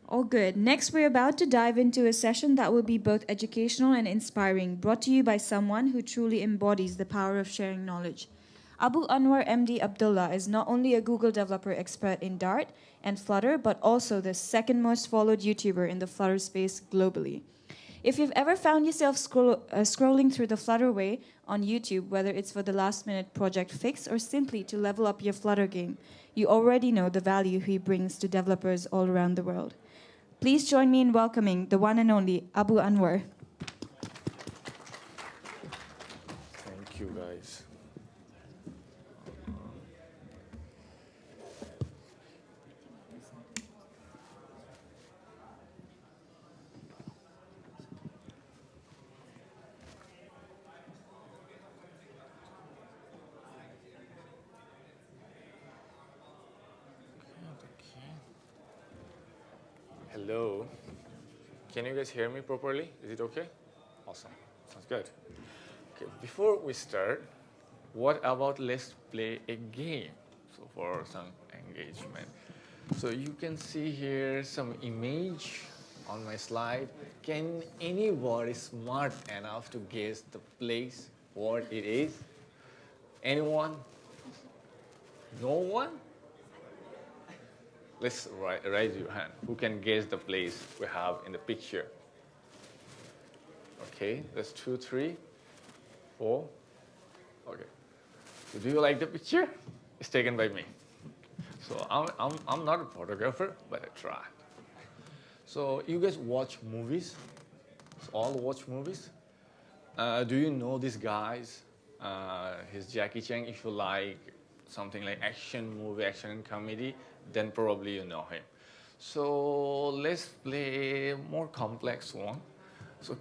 All good. Next, we're about to dive into a session that will be both educational and inspiring, brought to you by someone who truly embodies the power of sharing knowledge. Abu Anwar MD Abdullah is not only a Google developer expert in Dart and Flutter, but also the second most followed YouTuber in the Flutter space globally. If you've ever found yourself scrolling through the Flutter way on YouTube, whether it's for the last minute project fix or simply to level up your Flutter game, you already know the value he brings to developers all around the world. Please join me in welcoming the one and only Abu Anwar. Thank you, guys. Hello. Can you guys hear me properly? Is it okay? Awesome. Sounds good. Okay, before we start, what about let's play a game? So for some engagement. So you can see here some image on my slide. Can anybody smart enough to guess the place, what it is? Anyone? No one? Let's raise your hand. Who can guess the place we have in the picture? Okay, that's 2, 3, 4. Okay. So do you like the picture? It's taken by me. So I'm not a photographer, but I tried. So you guys watch movies? So all watch movies? Do you know these guys? He's Jackie Chan. If you like something like action movie, action and comedy, then probably you know him. So let's play a more complex one. So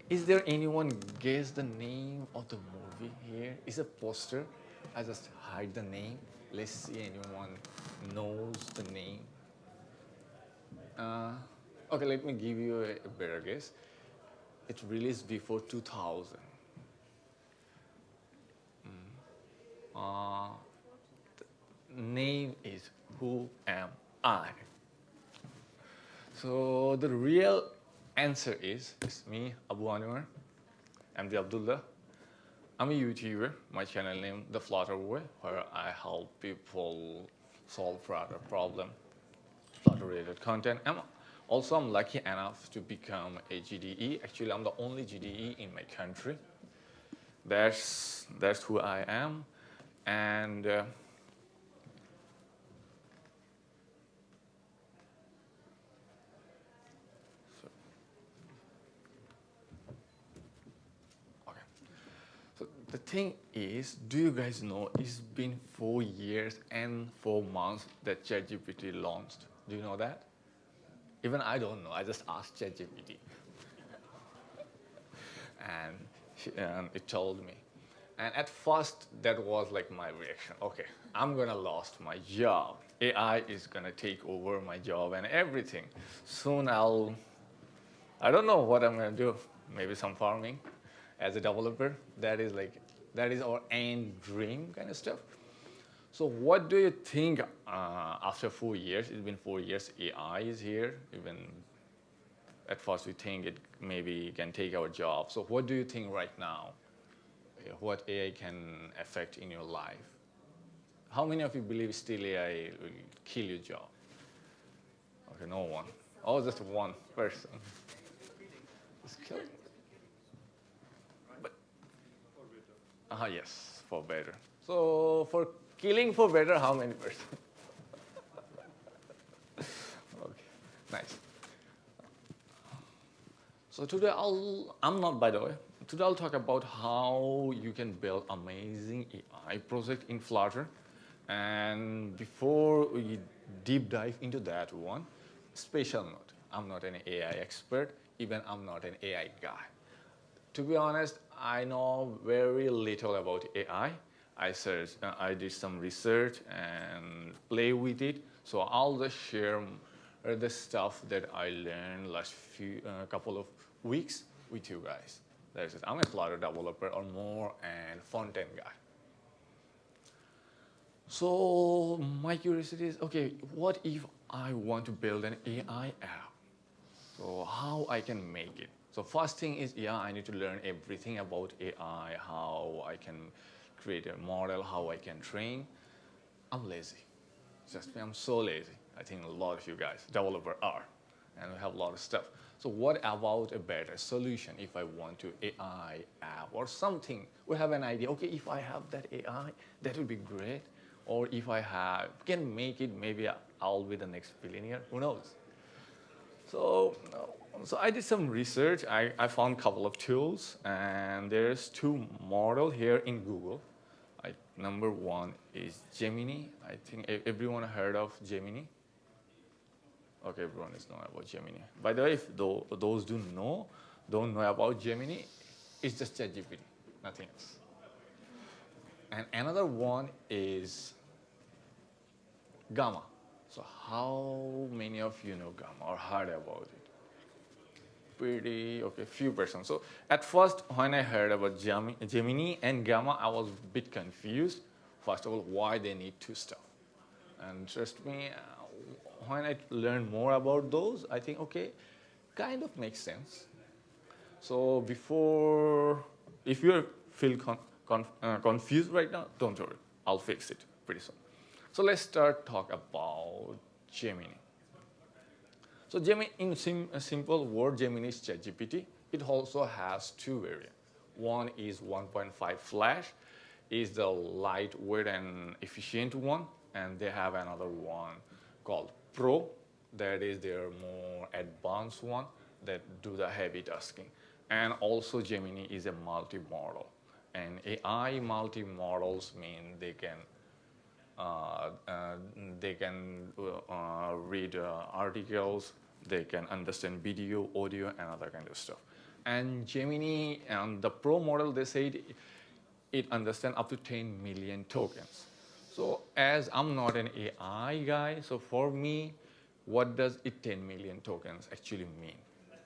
is there anyone guess the name of the movie here? It's a poster. I just hide the name. Let's see anyone knows the name. Okay, let me give you a better guess. It released before 2000. The name is Who Am I? So the real answer is it's me, Abu Anwar MD Abdullah. I'm a YouTuber. My channel name The Flutter Way, where I help people solve Flutter problem, Flutter-related content. I'm lucky enough to become a GDE. Actually, I'm the only GDE in my country. That's who I am, and So the thing is, do you guys know it's been 4 years and 4 months that ChatGPT launched? Do you know that? Even I don't know. I just asked ChatGPT. and it told me. And at first, that was like my reaction. Okay, I'm gonna lost my job. AI is gonna take over my job and everything. Soon I don't know what I'm gonna do. Maybe some farming as a developer. That is our end dream kind of stuff. So what do you think after 4 years? It's been 4 years. AI is here. Even at first we think it maybe can take our job. So what do you think right now? What AI can affect in your life? How many of you believe still AI will kill your job? Okay, no one. Oh, just one person. It's killing. Yes, for better. So for killing for better, how many percent? Okay, nice. So today I'm not, by the way, today I'll talk about how you can build amazing AI project in Flutter. And before we deep dive into that one, special note, I'm not an AI expert, even I'm not an AI guy. To be honest, I know very little about AI. I did some research and play with it. So I'll just share the stuff that I learned last couple of weeks with you guys. That's it. I'm a Flutter developer or more and front-end guy. So my curiosity is, okay, what if I want to build an AI app. So how I can make it? So first thing is, yeah, I need to learn everything about AI, how I can create a model, how I can train. I'm lazy. Just me, I'm so lazy. I think a lot of you guys, developers are, and we have a lot of stuff. So what about a better solution if I want to AI app or something? We have an idea, okay, if I have that AI, that would be great. Or if I can make it, maybe I'll be the next billionaire, who knows? So, so I did some research. I found a couple of tools, and there's two models here in Google. Number one is Gemini. I think everyone heard of Gemini. Okay, everyone is knowing about Gemini. By the way, if those don't know about Gemini, it's just ChatGPT, nothing else. And another one is Gamma. So how many of you know Gamma or heard about it? Pretty, okay, few persons. So at first, when I heard about Gemini and Gamma, I was a bit confused. First of all, why they need two stuff. And trust me, when I learned more about those, I think, okay, kind of makes sense. So if you feel confused right now, don't worry, I'll fix it pretty soon. So let's start talk about Gemini. So Gemini, in a simple word, Gemini is ChatGPT. It also has two variants. One is 1.5 Flash, is the lightweight and efficient one, and they have another one called Pro, that is their more advanced one that do the heavy tasking. And also Gemini is a multi-model. And AI multi-models mean they can read articles, they can understand video, audio, and other kind of stuff. And Gemini, and the Pro model, they said it understands up to 10 million tokens. So as I'm not an AI guy, so for me, what does 10 million tokens actually mean?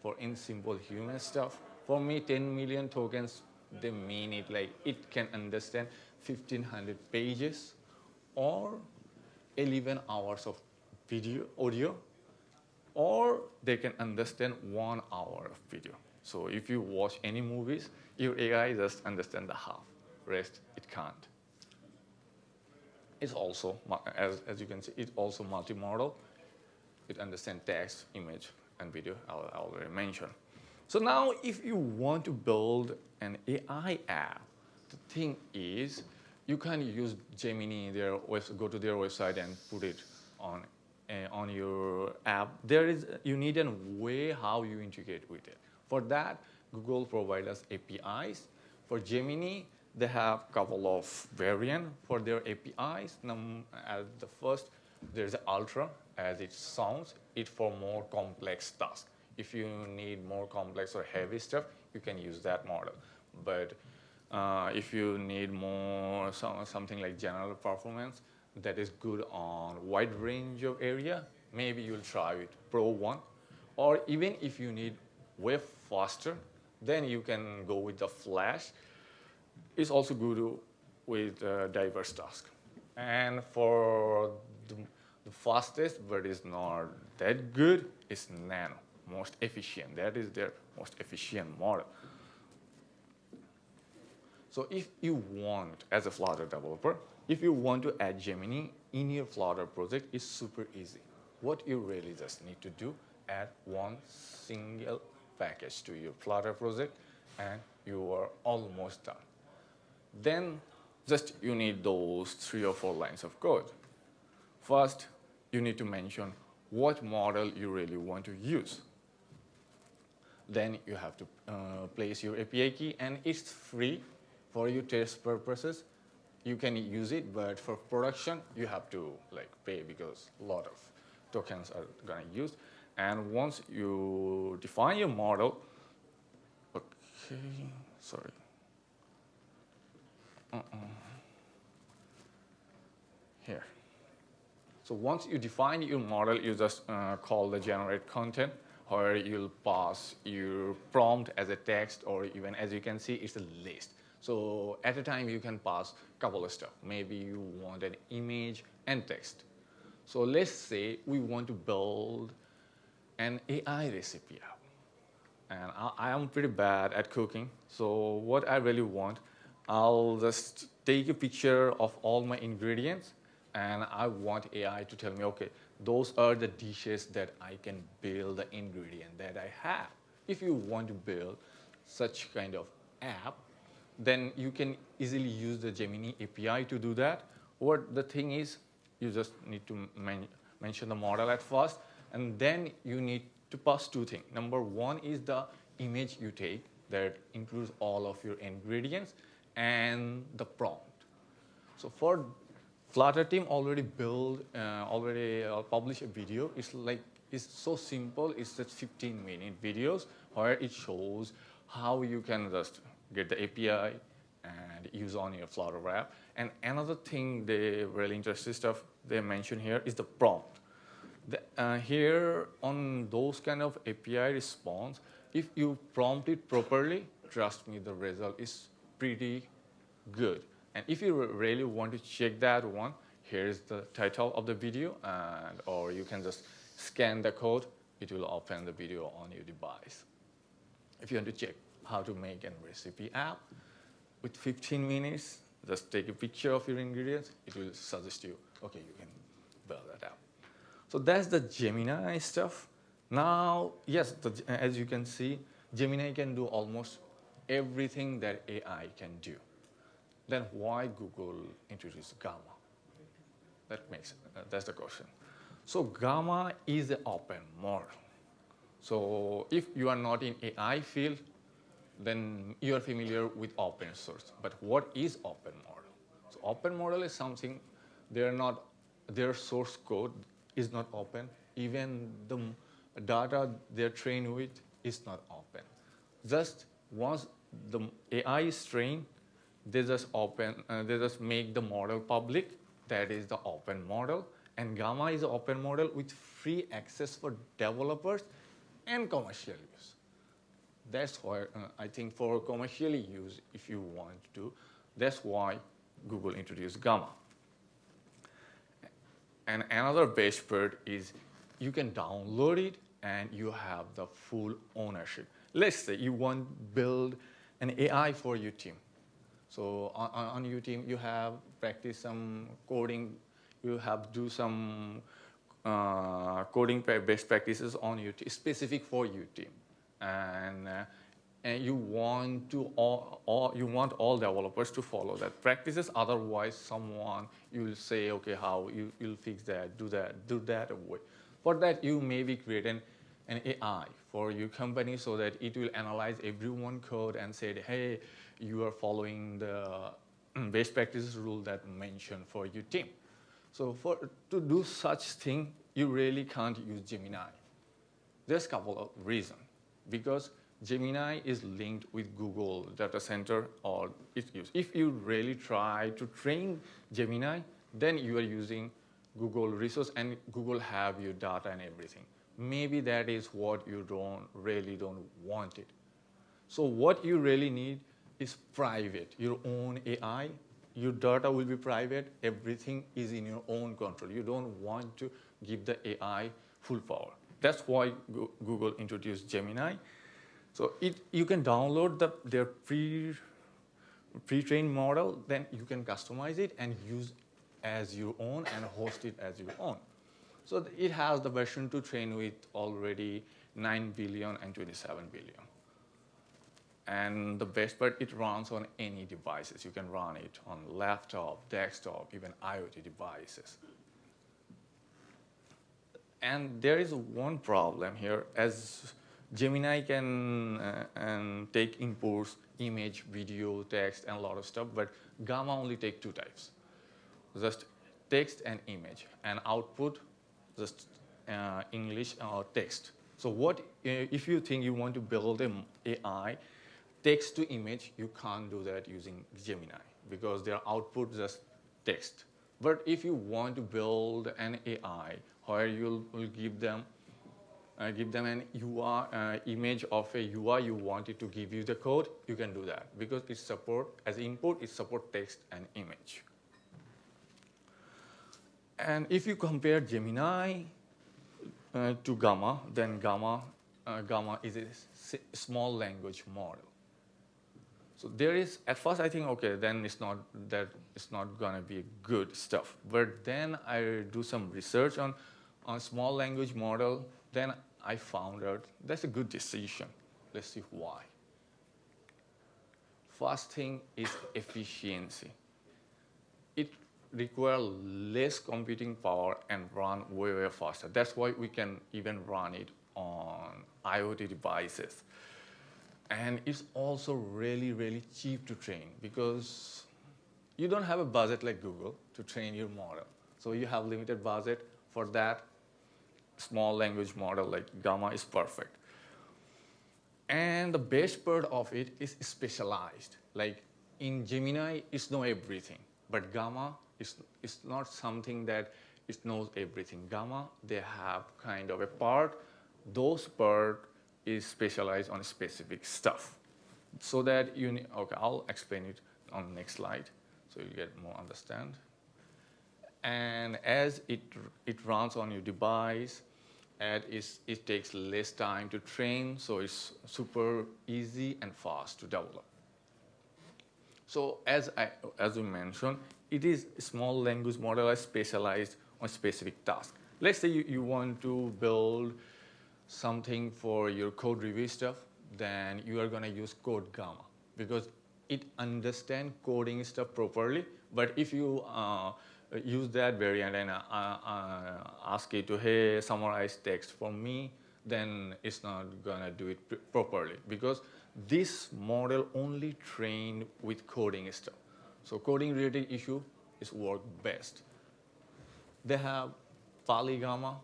For in simple human stuff, for me, 10 million tokens, they mean it like it can understand 1,500 pages or 11 hours of video, audio, or they can understand 1 hour of video. So if you watch any movies, your AI just understand the half, rest it can't. It's also, as you can see, it's also multimodal. It understands text, image, and video, I already mentioned. So now if you want to build an AI app, the thing is, you can use Gemini, go to their website and put it on your app. You need a way how you integrate with it. For that, Google provides us APIs. For Gemini, they have a couple of variants for their APIs. As the first, there's Ultra, as it sounds, it's for more complex tasks. If you need more complex or heavy stuff, you can use that model. But if you need more something like general performance that is good on wide range of area, maybe you'll try with Pro 1. Or even if you need way faster, then you can go with the Flash. It's also good with diverse tasks. And for the fastest, but is not that good, is Nano, most efficient. That is their most efficient model. So if you want, as a Flutter developer, if you want to add Gemini in your Flutter project, it's super easy. What you really just need to do, add one single package to your Flutter project, and you are almost done. Then just you need those 3 or 4 lines of code. First, you need to mention what model you really want to use. Then you have to place your API key, and it's free for your test purposes. You can use it, but for production, you have to pay because a lot of tokens are gonna use. And once you define your model, okay, sorry. Here. So once you define your model, you just call the generate content, where you'll pass your prompt as a text, or even as you can see, it's a list. So at a time, you can pass a couple of stuff. Maybe you want an image and text. So let's say we want to build an AI recipe app. And I am pretty bad at cooking. So what I really want, I'll just take a picture of all my ingredients, and I want AI to tell me, okay, those are the dishes that I can build the ingredient that I have. If you want to build such kind of app, then you can easily use the Gemini API to do that. What the thing is, you just need to mention the model at first, and then you need to pass two things. Number one is the image you take that includes all of your ingredients and the prompt. So for Flutter team already published a video. It's so simple. It's just 15-minute videos where it shows how you can just get the API and use on your Flutter app. And another thing they really interesting stuff they mention here is the prompt. Here on those kind of API response, if you prompt it properly, trust me, the result is pretty good. And if you really want to check that one, here's the title of the video, or you can just scan the code. It will open the video on your device. If you want to check how to make a recipe app with 15 minutes, just take a picture of your ingredients. It will suggest you, okay, you can build that app. So that's the Gemini stuff. Now, yes, as you can see, Gemini can do almost everything that AI can do. Then why Google introduced Gamma? That's the question. So Gamma is an open model. So if you are not in AI field, then you are familiar with open source. But what is open model? So open model is something their source code is not open. Even the data they're trained with is not open. Just once the AI is trained, they just make the model public. That is the open model. And Gamma is an open model with free access for developers and commercial use. That's why I think for commercial use, if you want to, that's why Google introduced Gamma. And another best part is you can download it and you have the full ownership. Let's say you want to build an AI for your team. So on your team, you have practice some coding, you have do some coding best practices on your team, specific for your team. And you want all developers to follow that practices. Otherwise, you'll say, okay, how you'll fix that, do that away. For that, you maybe create an AI for your company so that it will analyze everyone's code and say, hey, you are following the best practices rule that mentioned for your team. So to do such thing, you really can't use Gemini. There's a couple of reasons. Because Gemini is linked with Google data center or its use. If you really try to train Gemini, then you are using Google resource and Google have your data and everything. Maybe that is what you really don't want it. So what you really need is private, your own AI. Your data will be private. Everything is in your own control. You don't want to give the AI full power. That's why Google introduced Gemini. So you can download their pre-trained model, then you can customize it and use as your own and host it as your own. So it has the version to train with already 9 billion and 27 billion. And the best part, it runs on any devices. You can run it on laptop, desktop, even IoT devices. And there is one problem here, as Gemini can take inputs, image, video, text, and a lot of stuff, but Gamma only take two types, just text and image, and output just English or text. So what if you think you want to build an AI, text to image, you can't do that using Gemini because their output just text. But if you want to build an AI where you'll give them an UI, image of a UI you want it to give you the code, you can do that because it support as input, it support text and image. And if you compare Gemini to Gamma, then Gamma is a small language model. So there is, at first I think, okay, then it's not gonna be good stuff. But then I do some research on small language model, then I found out that's a good decision. Let's see why. First thing is efficiency. It requires less computing power and run way, way faster. That's why we can even run it on IoT devices. And it's also really, really cheap to train because you don't have a budget like Google to train your model. So you have limited budget. For that, small language model like Gamma is perfect. And the best part of it is specialized. Like in Gemini, it's know everything. But Gamma is not something that it knows everything. Gamma, they have kind of a part. Those part is specialized on specific stuff. So that you need, okay, I'll explain it on the next slide so you get more understand. And as it runs on your device, and it takes less time to train, so it's super easy and fast to develop. So as we mentioned, it is a small language model specialized on specific task. Let's say you want to build something for your code review stuff, then you are going to use Code Gamma because it understands coding stuff properly. But if you use that variant and ask it to, hey, summarize text for me, then it's not going to do it properly because this model only trained with coding stuff. So coding related issue is work best. They have Polygamma.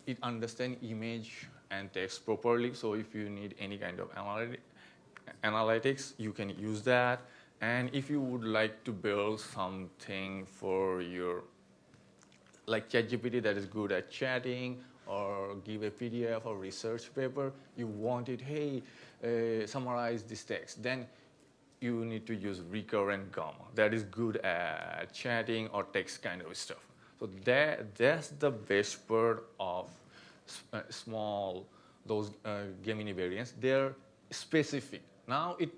It understands image and text properly. So if you need any kind of analytics, you can use that. And if you would like to build something for your, like ChatGPT that is good at chatting or give a PDF or research paper, you want it, hey, summarize this text, then you need to use recurrent Gamma. That is good at chatting or text kind of stuff. So that's the best part of small, those Gemini variants. They're specific. Now if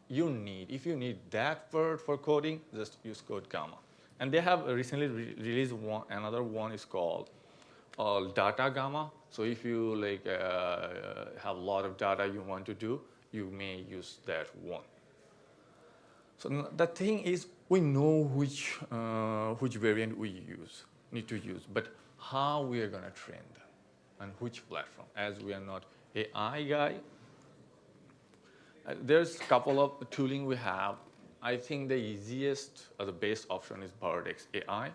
you need that part for coding, just use Code Gamma. And they have recently released another one is called Data Gamma. So if you like have a lot of data you want to do, you may use that one. So the thing is, we know which variant we need to use, but how we are going to train them and which platform. As we are not AI guy, there's a couple of tooling we have. I think the easiest or the best option is Vertex AI.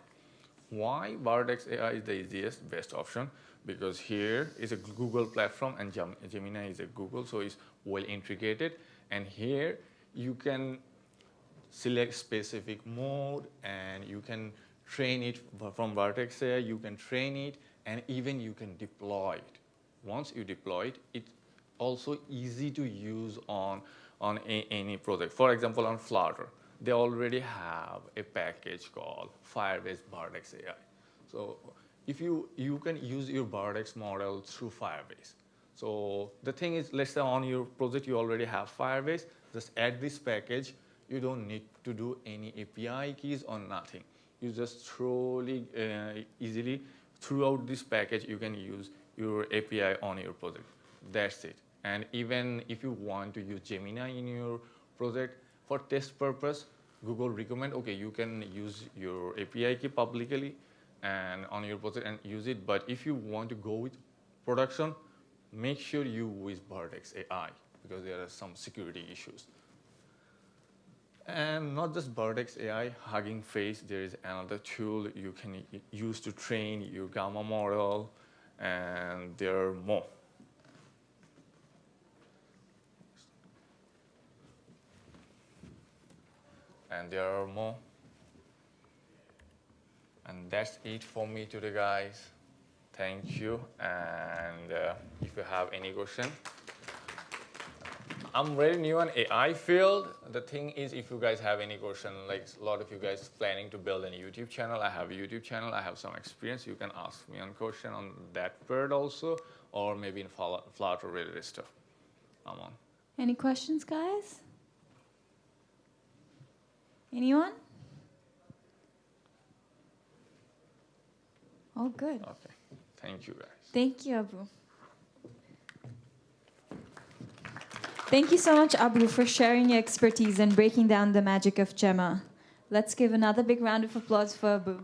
Why Vertex AI is the easiest, best option? Because here is a Google platform and Gemini is a Google, so it's well integrated. And here you can select specific mode and you can train it from Vertex AI, you can train it and even you can deploy it. Once you deploy it, it's also easy to use on any project. For example, on Flutter, they already have a package called Firebase Vertex AI. So if you can use your Vertex model through Firebase. So the thing is, let's say on your project you already have Firebase, just add this package. You don't need to do any API keys or nothing. You just easily throughout this package you can use your API on your project. That's it. And even if you want to use Gemini in your project for test purpose, Google recommend, okay, you can use your API key publicly and on your project and use it. But if you want to go with production, make sure you use Vertex AI because there are some security issues. And not just Vertex AI, Hugging Face, there is another tool you can use to train your Gamma model, and there are more. And there are more. And that's it for me today, guys. Thank you. And if you have any question, I'm very new on AI field. The thing is, if you guys have any question, like a lot of you guys planning to build a YouTube channel, I have a YouTube channel, I have some experience. You can ask me on question on that part also, or maybe in Flutter related stuff. I'm on. Any questions, guys? Anyone? Oh, good. Okay. Thank you, guys. Thank you, Abu. Thank you so much, Abu, for sharing your expertise and breaking down the magic of Gemma. Let's give another big round of applause for Abu.